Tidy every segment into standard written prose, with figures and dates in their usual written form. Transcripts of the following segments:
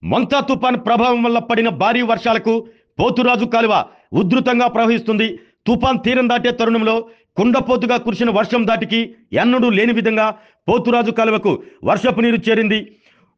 మంతా తుఫాన్ ప్రభావం వల్ల పడిన భారీ వర్షాలకు పోతురాజు కాలువ ఉధృతంగా ప్రవహిస్తుంది. తుఫాన్ తీరం దాటే తరుణంలో కుండపోతుగా కురిసిన వర్షం దాటికి ఎన్నడూ లేని విధంగా పోతురాజు కాలువకు వర్షపు నీరు చేరింది.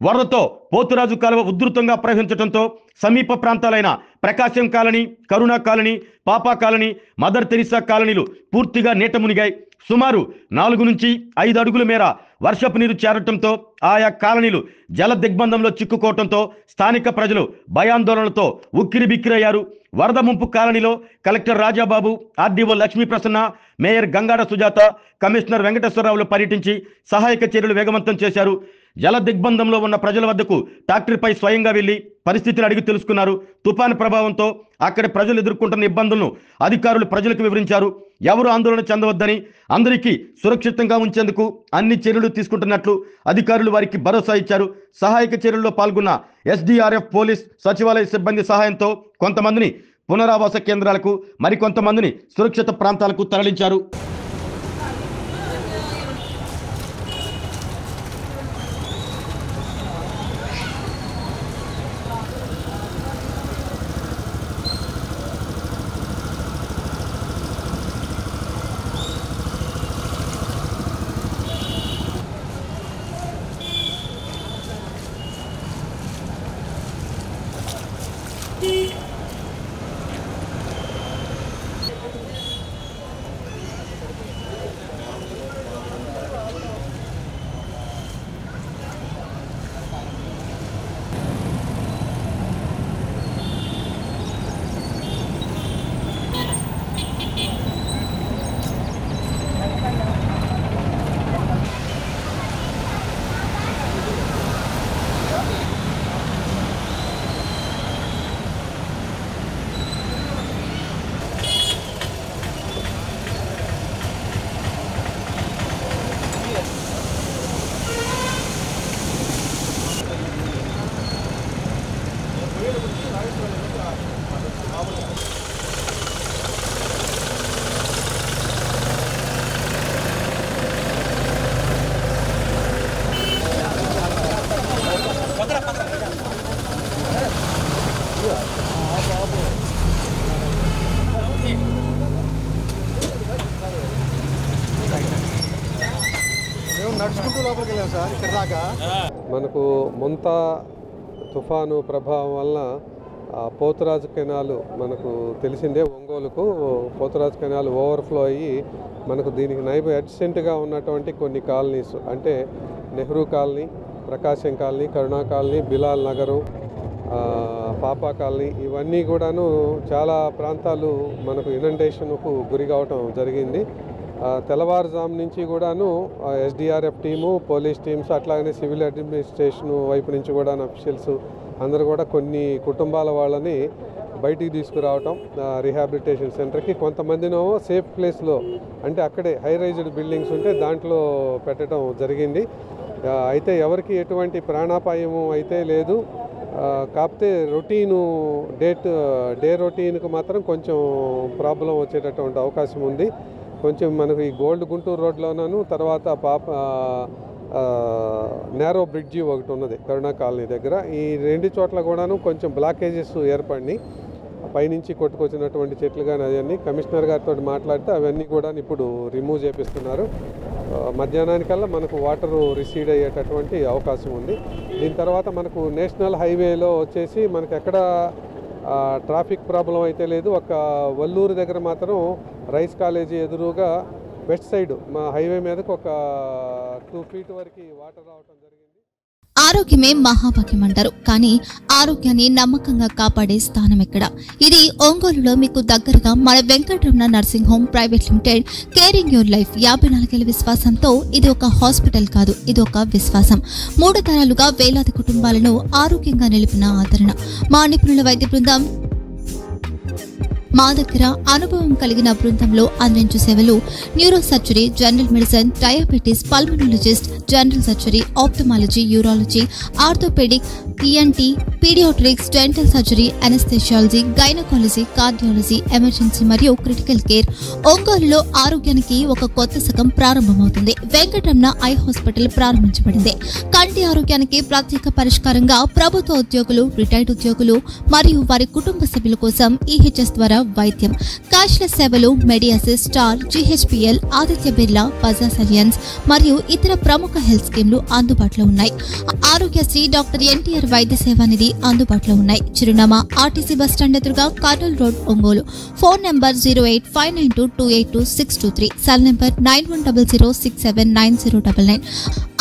వరదతో పోతురాజు కాలువ ఉధృతంగా ప్రవహించడంతో సమీప ప్రాంతాలైన ప్రకాశం కాలనీ, కరుణా కాలనీ, పాపా కాలనీ, మదర్ తెరిసా కాలనీలు పూర్తిగా నీట మునిగాయి. సుమారు 4 నుంచి 5 అడుగుల మేర వర్షపు నీరు చేరటంతో ఆయా కాలనీలు జల దిగ్బంధంలో చిక్కుకోవడంతో స్థానిక ప్రజలు భయాందోళనలతో ఉక్కిరిబిక్కిరయ్యారు. వరద ముంపు కాలనీలో collector Rajababu, RDO Lakshmi Prasanna, mayor Gangada Sujatha, commissioner వెంకటేశ్వరరావులు పర్యటించి సహాయక చర్యలు వేగవంతం చేశారు. జల దిగ్బంధంలో ఉన్న ప్రజల వద్దకు ట్రాక్టర్పై స్వయంగా వెళ్లి పరిస్థితిని అడిగి తెలుసుకున్నారు. తుఫాను ప్రభావంతో అక్కడి ప్రజలు ఎదుర్కొంటున్న ఇబ్బందులను అధికారులు ప్రజలకు వివరించారు. ఎవరు ఆందోళన చెందవద్దని, అందరికీ సురక్షితంగా ఉంచేందుకు అన్ని చర్యలు తీసుకుంటున్నట్లు అధికారులు వారికి భరోసా ఇచ్చారు. సహాయక చర్యల్లో పాల్గొన్న ఎస్డీఆర్ఎఫ్, పోలీస్, సచివాలయ సిబ్బంది సహాయంతో కొంతమందిని పునరావాస కేంద్రాలకు, మరికొంతమందిని సురక్షిత ప్రాంతాలకు తరలించారు. మనకు మొంతా తుఫాను ప్రభావం వలన పోతురాజు కెనాలు మనకు తెలిసిందే. ఒంగోలుకు పోతురాజు కెనాల్ ఓవర్ఫ్లో అయ్యి మనకు దీనికి అడ్జసెంట్గా ఉన్నటువంటి కొన్ని కాలనీస్ అంటే నెహ్రూ కాలనీ, ప్రకాశం కాలనీ, కరుణా కాలనీ, బిలాల్ నగరు, పాపా కాలనీ, ఇవన్నీ కూడాను చాలా ప్రాంతాలు మనకు ఇనండేషన్కు గురి కావటం జరిగింది. తెల్లవారుజాము నుంచి కూడాను ఎస్డీఆర్ఎఫ్ టీము, పోలీస్ టీమ్స్, అట్లాగనే సివిల్ అడ్మినిస్ట్రేషన్ వైపు నుంచి కూడా అఫీషియల్స్ అందరూ కూడా కొన్ని కుటుంబాల వాళ్ళని బయటికి తీసుకురావటం రీహాబిలిటేషన్ సెంటర్కి, కొంతమందినో సేఫ్ ప్లేస్లో అంటే అక్కడే హై రైజ్డ్ బిల్డింగ్స్ ఉంటే దాంట్లో పెట్టడం జరిగింది. అయితే ఎవరికి ఎటువంటి ప్రాణాపాయము అయితే లేదు. కాకపోతే డే రొటీన్కు మాత్రం కొంచెం ప్రాబ్లం వచ్చేటటువంటి అవకాశం ఉంది. కొంచెం మనకు ఈ గోల్డ్ గుంటూరు రోడ్లోనూ, తర్వాత నేరో బ్రిడ్జి ఒకటి ఉన్నది కరుణా కాలనీ దగ్గర. ఈ 2 చోట్ల కూడాను కొంచెం బ్లాకేజెస్ ఏర్పడినాయి. పైనుంచి కొట్టుకొచ్చినటువంటి చెట్లు కానీ అవన్నీ కమిషనర్ గారితో మాట్లాడితే అవన్నీ కూడా ఇప్పుడు రిమూవ్ చేపిస్తున్నారు. మధ్యాహ్నానికల్లా మనకు వాటర్ రిసీడ్ అయ్యేటటువంటి అవకాశం ఉంది. దీని తర్వాత మనకు నేషనల్ హైవేలో వచ్చేసి మనకు ఎక్కడ ట్రాఫిక్ ప్రాబ్లం అయితే లేదు. ఒక వల్లూరు దగ్గర మాత్రం రైస్ కాలేజీ ఎదురుగా వెస్ట్ సైడ్ మా హైవే మీదకి ఒక 2 feet వరకు వాటర్ రావటం జరిగింది. ఆరోగ్యమే మహాభాగ్యం అంటారు, కానీ ఆరోగ్యాన్ని నమ్మకంగా కాపాడే స్థానం ఎక్కడ? ఇది ఒంగోలులో మీకు దగ్గరగా మన Venkataramana nursing home private limited. Caring your life 54 ఏళ్ల విశ్వాసంతో ఇది ఒక హాస్పిటల్ కాదు, ఇది ఒక విశ్వాసం. 3 తరాలుగా వేలాది కుటుంబాలను ఆరోగ్యంగా నిలిపిన ఆదరణ. మా నిపుణుల వైద్య బృందం మా దగ్గర అనుభవం కలిగిన బృందంలో అందించే సేవలు neuro surgery, general medicine, diabetes, pulmonologist, general surgery, ophthalmology, urology, orthopaedic, ENT, paediatrics, dental surgery, anaesthesiology, gynaecology, cardiology, emergency మరియు క్రిటికల్ కేర్. ఒంగోలులో ఆరోగ్యానికి ఒక కొత్త శకం ప్రారంభమవుతుంది. వెంకటరమణ ఐ హాస్పిటల్ ప్రారంభించబడింది. కంటి ఆరోగ్యానికి ప్రత్యేక పరిష్కారంగా ప్రభుత్వ ఉద్యోగులు, రిటైర్డ్ ఉద్యోగులు మరియు వారి కుటుంబ సభ్యుల కోసం ఈహెచ్ఎస్ ద్వారా వైద్యం, క్యాష్లెస్ సేవలు, మెడియాసిస్, స్టార్, జీహెచ్పిఎల్, ఆదిత్య బిర్లా, బజాజ్ అలియన్స్ మరియు ఇతర ప్రముఖ హెల్త్ స్కీమ్లు అందుబాటులో ఉన్నాయి. ఆరోగ్యశ్రీ, డాక్టర్ ఎన్టీఆర్ వైద్య సేవా నిధి అందుబాటులో ఉన్నాయి. చిరునామా ఆర్టీసీ బస్టాండ్ ఎదురుగా, Kurnool road, Ongole. Phone number 08592282623, cell number 9100679099.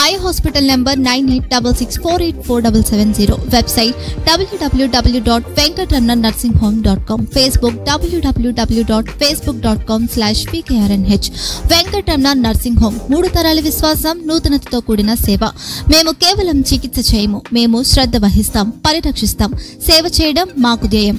Eye hospital number 9866484770. Website www.venkatramannursing.com. Facebook www.facebook.com/pkrnh. Venkataramana nursing home, 3 తరాల విశ్వాసం, నూతనతతో కూడిన సేవ. మేము కేవలం చికిత్స చేయము, మేము శ్రద్ధ వహిస్తాం, పరిరక్షిస్తాం. సేవ చేయడం మాకు ధ్యేయం.